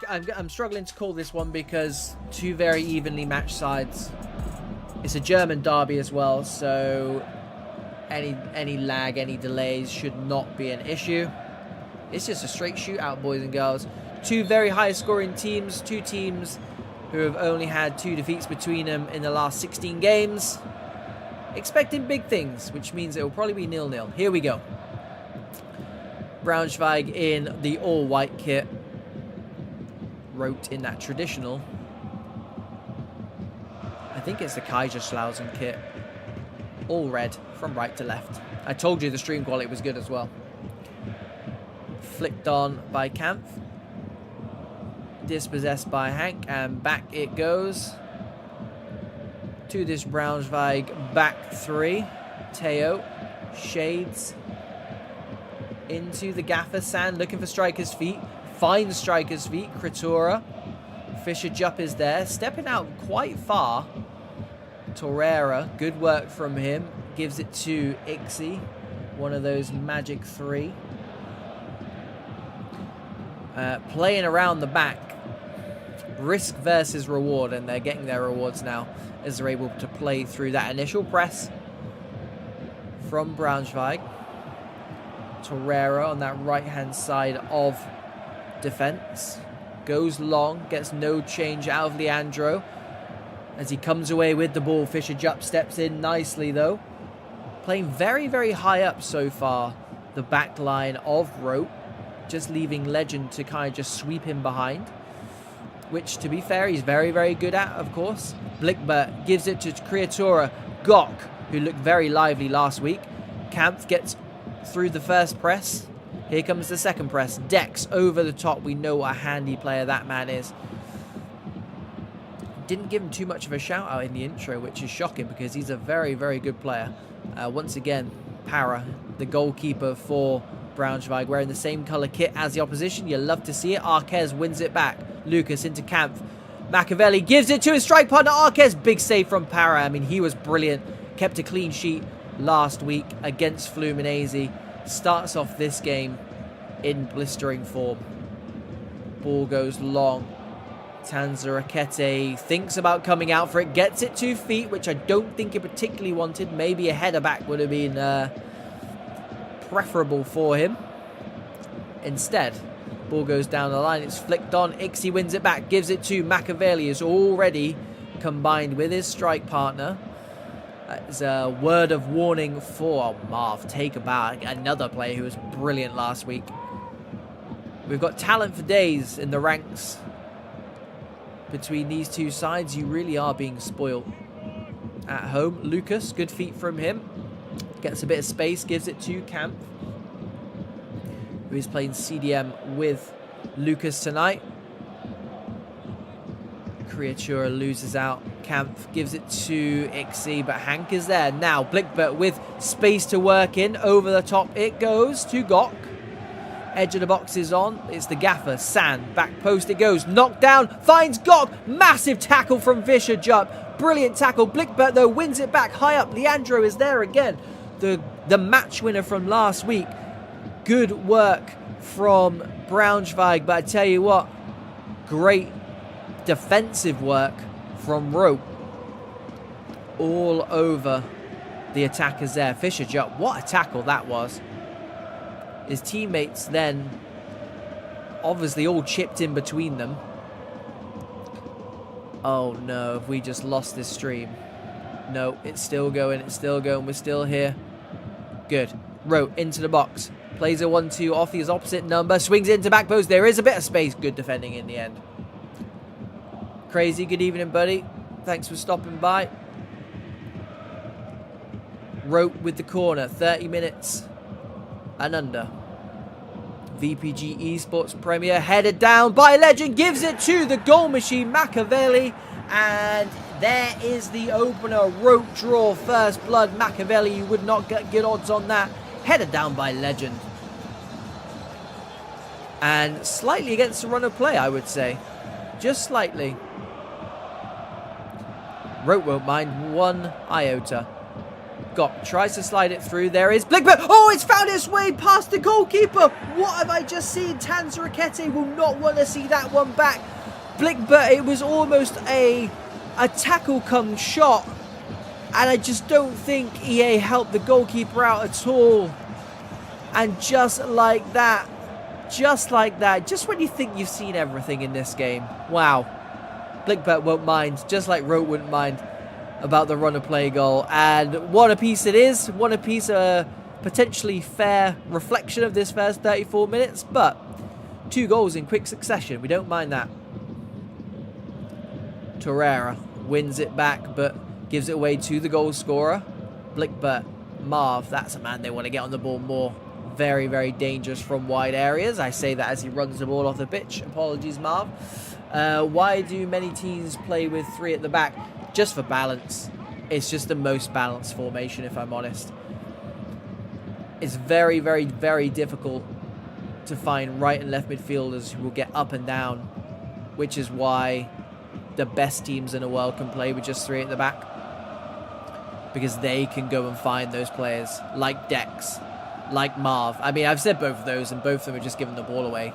I'm struggling to call this one because two very evenly matched sides. It's a German derby as well, so any lag, any delays should not be an issue. It's just a straight shootout, boys and girls. Two very high-scoring teams, two teams who have only had 2 defeats between them in the last 16 games. Expecting big things, which means it will probably be 0-0. Here we go. Braunschweig in the all-white kit. Rote in that traditional. I think it's the Kaiserslautern kit. All red from right to left. I told you the stream quality was good as well. Flicked on by Kampf. Dispossessed by Hank, and back it goes to this Braunschweig back three. Teo shades into the gaffer sand, looking for striker's feet. Finds striker's feet. Kretura. Fischer Jupp is there, stepping out quite far. Torreira, good work from him. Gives it to Ixie, one of those magic three. Playing around the back. Risk versus reward, and they're getting their rewards now as they're able to play through that initial press from Braunschweig. Torreira on that right-hand side of defense. Goes long, gets no change out of Leandro. As he comes away with the ball, Fischer Jupp steps in nicely though. Playing very, very high up so far, the back line of Rote. Just leaving Legend to kind of just sweep him behind. Which, to be fair, he's very, very good at, of course. Blickbert gives it to Kreatura. Gok, who looked very lively last week. Kampf gets through the first press. Here comes the second press. Dex over the top. We know what a handy player that man is. Didn't give him too much of a shout out in the intro, which is shocking because he's a very, very good player. Once again, Para, the goalkeeper for Braunschweig, wearing the same colour kit as the opposition. You love to see it. Arquez wins it back. Lucas into Kampf. Machiavelli gives it to his strike partner Arquez. Big save from Para. I mean, he was brilliant. Kept a clean sheet last week against Fluminense. Starts off this game in blistering form. Ball goes long. Tanza Rakete thinks about coming out for it. Gets it 2 feet, which I don't think he particularly wanted. Maybe a header back would have been preferable for him. Instead, ball goes down the line. It's flicked on. Ixie wins it back. Gives it to Machiavelli. Is already combined with his strike partner. That's a word of warning for Marv. Take a bow. Another player who was brilliant last week. We've got talent for days in the ranks. Between these two sides, you really are being spoiled at home. Lucas, good feet from him. Gets a bit of space, gives it to Kampf, who is playing CDM with Lucas tonight. Creatura loses out. Kampf gives it to Ixie, but Hank is there. Now, Blickbert with space to work in. Over the top it goes to Gok. Edge of the box is on. It's the gaffer. Sand. Back post it goes. Knocked down. Finds Gok. Massive tackle from Fischer Jupp. Brilliant tackle. Blickbert, though, wins it back high up. Leandro is there again. The match winner from last week. Good work from Braunschweig. But I tell you what, great defensive work from Rote. All over the attackers there. Fischer Jupp. What a tackle that was. His teammates then obviously all chipped in between them. Oh no, have we just lost this stream? No, it's still going, we're still here. Good. Rote into the box. Plays a 1-2 off his opposite number. Swings into back post. There is a bit of space. Good defending in the end. Crazy, good evening, buddy. Thanks for stopping by. Rote with the corner. 30 minutes and under. VPG eSports Premier, headed down by Legend, gives it to the goal machine Machiavelli, and there is the opener. Rote draw, first blood. Machiavelli, you would not get good odds on that. Headed down by Legend, and slightly against the run of play, I would say, just slightly. Rote won't mind 1 iota. Gok tries to slide it through. There is Blickbert. Oh, it's found its way past the goalkeeper. What have I just seen? Tanzrakete will not want to see that one back. Blickbert, it was almost a tackle come shot. And I just don't think EA helped the goalkeeper out at all. And just like that, just when you think you've seen everything in this game, wow. Blickbert won't mind, just like Rote wouldn't mind about the run of play goal. And what a piece it is. What a piece of potentially fair reflection of this first 34 minutes. But 2 goals in quick succession. We don't mind that. Torreira wins it back, but gives it away to the goal scorer. Blickbert, Marv. That's a man they want to get on the ball more. Very, very dangerous from wide areas. I say that as he runs the ball off the pitch. Apologies, Marv. Why do many teams play with 3 at the back? Just for balance. It's just the most balanced formation, if I'm honest. It's very, very, very difficult to find right and left midfielders who will get up and down, which is why the best teams in the world can play with just 3 at the back, because they can go and find those players like Dex, like Marv. I mean, I've said both of those, and both of them have just given the ball away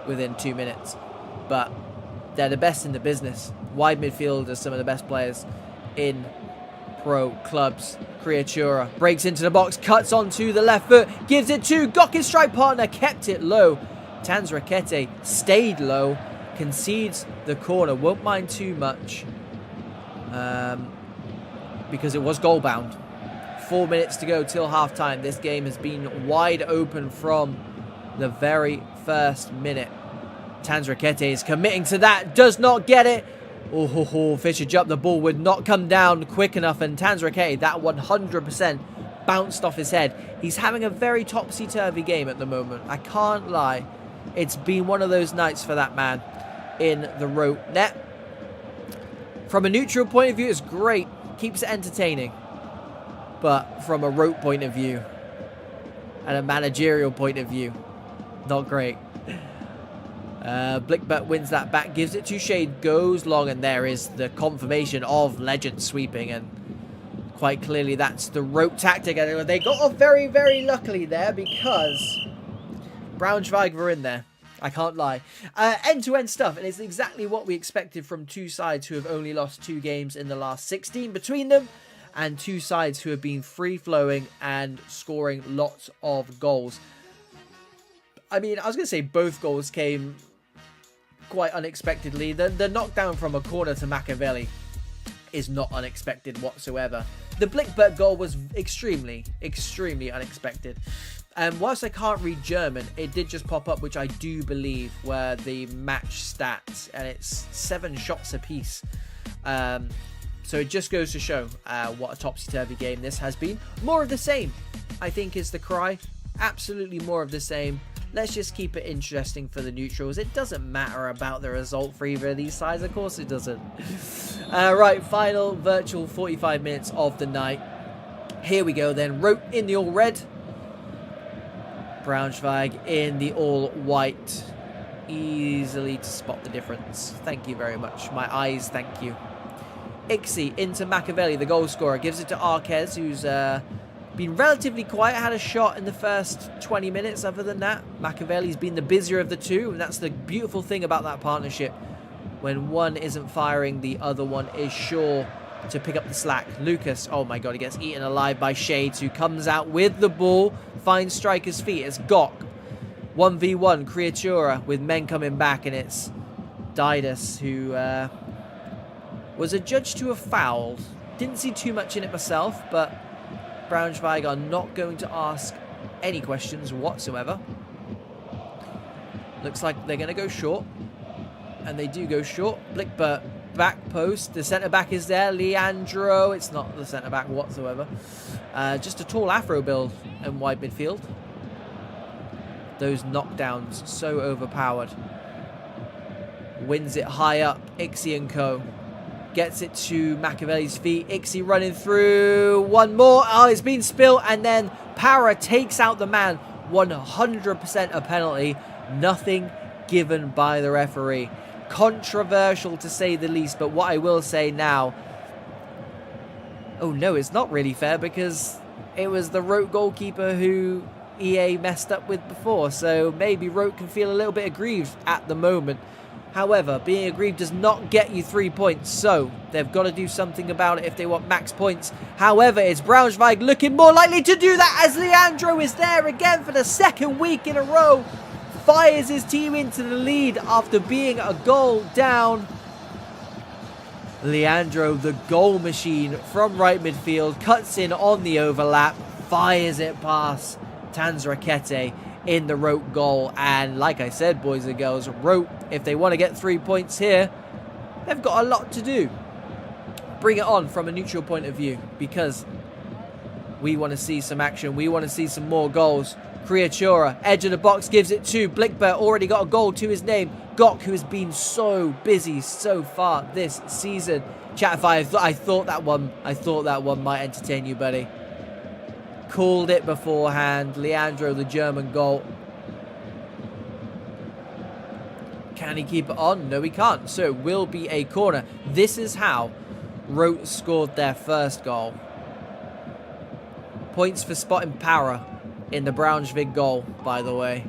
within 2 minutes, but they're the best in the business. Wide midfield are some of the best players in pro clubs. Creatura breaks into the box, cuts onto the left foot, gives it to Gok, his strike partner, kept it low. Tanzrakete stayed low, concedes the corner, won't mind too much because it was goal bound. 4 minutes to go till half time. This game has been wide open from the very first minute. Tanzrakete is committing to that, does not get it. Oh, Fisher jumped, the ball would not come down quick enough, and Tanzrakete, that 100% bounced off his head. He's having a very topsy-turvy game at the moment. I can't lie. It's been one of those nights for that man in the Rote net. From a neutral point of view, it's great. Keeps it entertaining. But from a Rote point of view and a managerial point of view, not great. Blickbert wins that back, gives it to Shade, goes long, and there is the confirmation of Legend sweeping, and quite clearly that's the Rote tactic. And they got off very, very luckily there because Braunschweig were in there. I can't lie. End-to-end stuff, and it's exactly what we expected from 2 sides who have only lost 2 games in the last 16 between them, and 2 sides who have been free-flowing and scoring lots of goals. I mean, I was going to say both goals came quite unexpectedly. The knockdown from a corner to Machiavelli is not unexpected whatsoever. The Blickbert goal was extremely, extremely unexpected. And whilst I can't read German, it did just pop up, which I do believe were the match stats, and it's 7 shots apiece. So it just goes to show what a topsy-turvy game this has been. More of the same, I think, is the cry. Absolutely more of the same. Let's just keep it interesting for the neutrals. It doesn't matter about the result for either of these sides. Of course it doesn't. Right, final virtual 45 minutes of the night. Here we go then. Rote in the all-red. Braunschweig in the all-white. Easily to spot the difference. Thank you very much. My eyes, thank you. Ixie into Machiavelli, the goal scorer. Gives it to Arquez, who's been relatively quiet. Had a shot in the first 20 minutes. Other than that, Machiavelli's been the busier of the two. And that's the beautiful thing about that partnership. When one isn't firing, the other one is sure to pick up the slack. Lucas, oh my god, he gets eaten alive by Shades, who comes out with the ball, finds striker's feet. It's Gok. 1v1, Creatura, with men coming back, and it's Didas, who was adjudged to a foul. Didn't see too much in it myself, but Braunschweig are not going to ask any questions whatsoever. Looks like they're going to go short. And they do go short. Blickbert, back post. The centre-back is there. Leandro. It's not the centre-back whatsoever. Just a tall afro build in wide midfield. Those knockdowns so overpowered. Wins it high up. Ixie and co. Gets it to Machiavelli's feet. Ixie running through. One more. Oh, it's been spilled. And then Para takes out the man. 100% a penalty. Nothing given by the referee. Controversial to say the least. But what I will say now, Oh no, it's not really fair because it was the Rote goalkeeper who EA messed up with before, so maybe Rote can feel a little bit aggrieved at the moment. However, being aggrieved does not get you 3 points, so they've got to do something about it if they want max points. However, it's Braunschweig looking more likely to do that as Leandro is there again for the second week in a row. Fires his team into the lead after being a goal down. Leandro, the goal machine from right midfield, cuts in on the overlap, fires it past Tanzrakete in the Rote goal. And like I said, boys and girls, Rote, if they want to get 3 points here, they've got a lot to do. Bring it on from a neutral point of view, because we want to see some action. We want to see some more goals. Creatura, edge of the box, gives it to Blickbert, already got a goal to his name. Gok, who has been so busy so far this season. Chatify, I thought that one might entertain you, buddy. Called it beforehand. Leandro, the German goal. Can he keep it on? No, he can't. So it will be a corner. This is how Rote scored their first goal. Points for spotting power in the Braunschweig goal, by the way.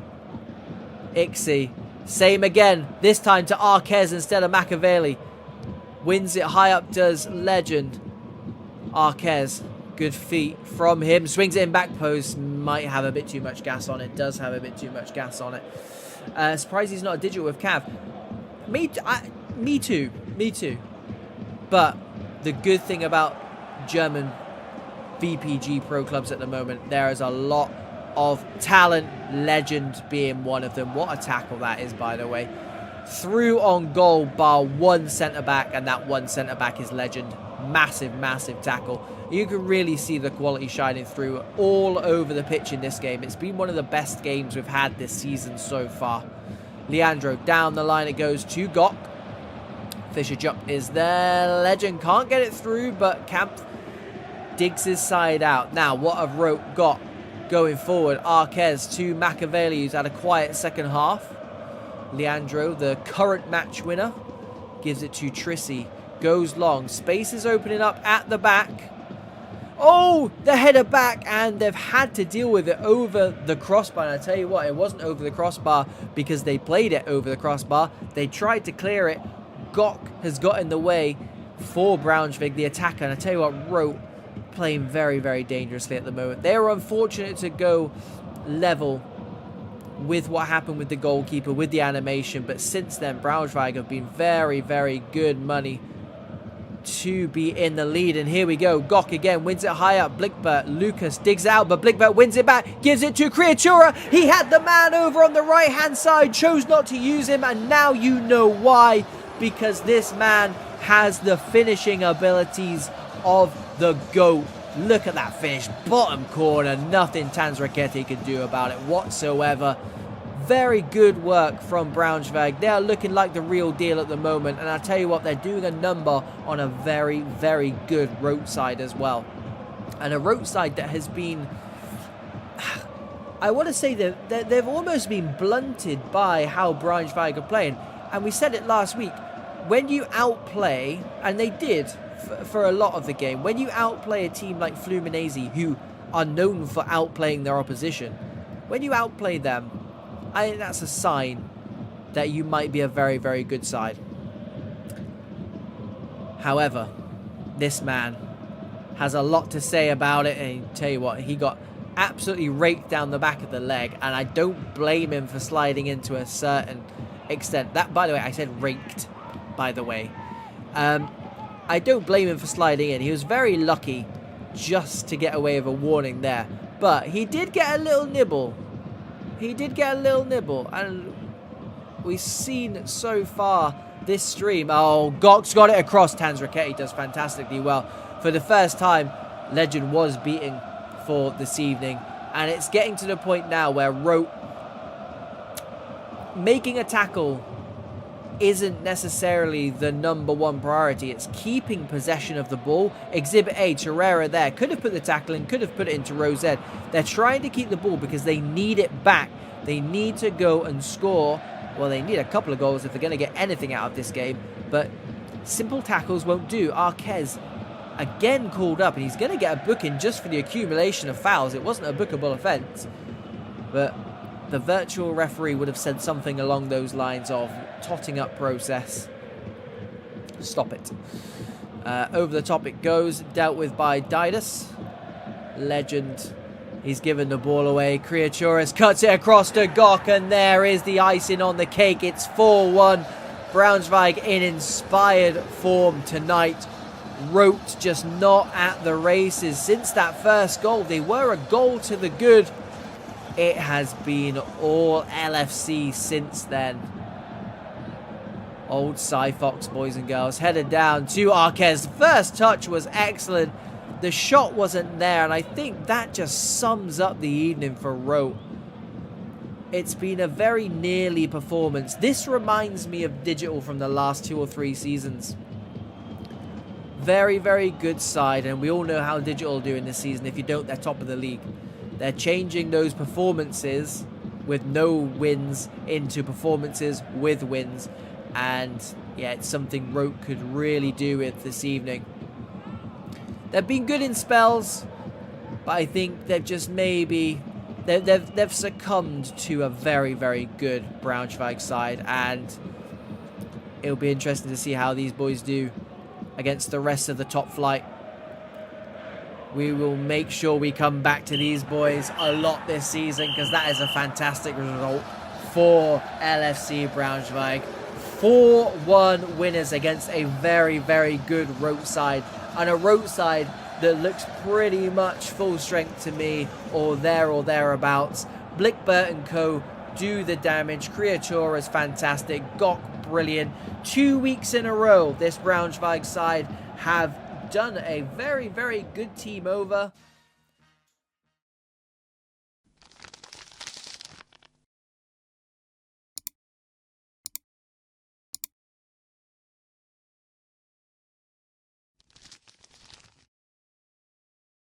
Ixie, same again. This time to Arquez instead of Machiavelli. Wins it high up, does Legend. Arquez, good feet from him. Swings it in back post. Might have a bit too much gas on it. Does have a bit too much gas on it. Surprised he's not a digital with Cav. Me too. But the good thing about German VPG pro clubs at the moment, there is a lot of talent, Legend being one of them. What a tackle that is, by the way. Through on goal bar one centre-back, and that one centre-back is Legend. Massive, massive tackle. You can really see the quality shining through all over the pitch in this game. It's been one of the best games we've had this season so far. Leandro, down the line it goes to Gok. Fischer jump is there. Legend can't get it through, but Camp digs his side out. Now, what have Rote got going forward? Arquez to Machiavelli, who's had a quiet second half. Leandro, the current match winner, gives it to Trissi. Goes long. Space is opening up at the back. Oh, the header back, and they've had to deal with it over the crossbar. And I tell you what, it wasn't over the crossbar because they played it over the crossbar. They tried to clear it. Gok has got in the way for Braunschweig, the attacker. And I tell you what, Rote playing very, very dangerously at the moment. They were unfortunate to go level with what happened with the goalkeeper, with the animation. But since then, Braunschweig have been very, very good money to be in the lead. And here we go. Gok again wins it high up. Blickbert, Lucas digs out, but Blickbert wins it back, gives it to Creatura. He had the man over on the right hand side, chose not to use him, and now you know why, because this man has the finishing abilities of the GOAT. Look at that finish, bottom corner, nothing Tanzrakete can do about it whatsoever. Very good work from Braunschweig. They are looking like the real deal at the moment. And I tell you what, they're doing a number on a very, very good Rote side as well. And a Rote side that has been, I want to say that they've almost been blunted by how Braunschweig are playing. And we said it last week. When you outplay, and they did for a lot of the game, when you outplay a team like Fluminense, who are known for outplaying their opposition, when you outplay them, I think that's a sign that you might be a very, very good side. However, this man has a lot to say about it, and I tell you what, he got absolutely raked down the back of the leg, and I don't blame him for sliding into a certain extent. That, by the way, I said raked, by the way. I don't blame him for sliding in. He was very lucky just to get away with a warning there, but he did get a little nibble. And we've seen so far this stream. Oh, Gok's got it across. Tanzrakete does fantastically well. For the first time, Legend was beating for this evening. And it's getting to the point now where Rote making a tackle isn't necessarily the #1 priority. It's keeping possession of the ball. Exhibit A, Torreira there. Could have put the tackle in, could have put it into Rose. They're trying to keep the ball because they need it back. They need to go and score. Well, they need a couple of goals if they're going to get anything out of this game. But simple tackles won't do. Arquez again called up, and he's going to get a booking just for the accumulation of fouls. It wasn't a bookable offence, but the virtual referee would have said something along those lines of totting up process. Stop it. Over the top it goes, dealt with by Didas. Legend. He's given the ball away. Creaturis cuts it across to Gok, and there is the icing on the cake. It's 4-1. Braunschweig in inspired form tonight. Rote just not at the races since that first goal. They were a goal to the good. It has been all LFC since then. Old Cyfox, boys and girls, headed down to Arquez. The first touch was excellent. The shot wasn't there, and I think that just sums up the evening for Rote. It's been a very nearly performance. This reminds me of Digital from the last 2 or 3 seasons. Very, very good side, and we all know how Digital do in this season. If you don't, they're top of the league. They're changing those performances with no wins into performances with wins. And yeah, it's something Rote could really do with this evening. They've been good in spells, but I think they've just maybe... They've succumbed to a very, very good Braunschweig side. And it'll be interesting to see how these boys do against the rest of the top flight. We will make sure we come back to these boys a lot this season, because that is a fantastic result for LFC Braunschweig. 4-1 winners against a very, very good Rote side. And a Rote side that looks pretty much full strength to me, or there or thereabouts. Blickbert and co do the damage. Creatura is fantastic. Gok, brilliant. 2 weeks in a row, this Braunschweig side have done a very, very good team over.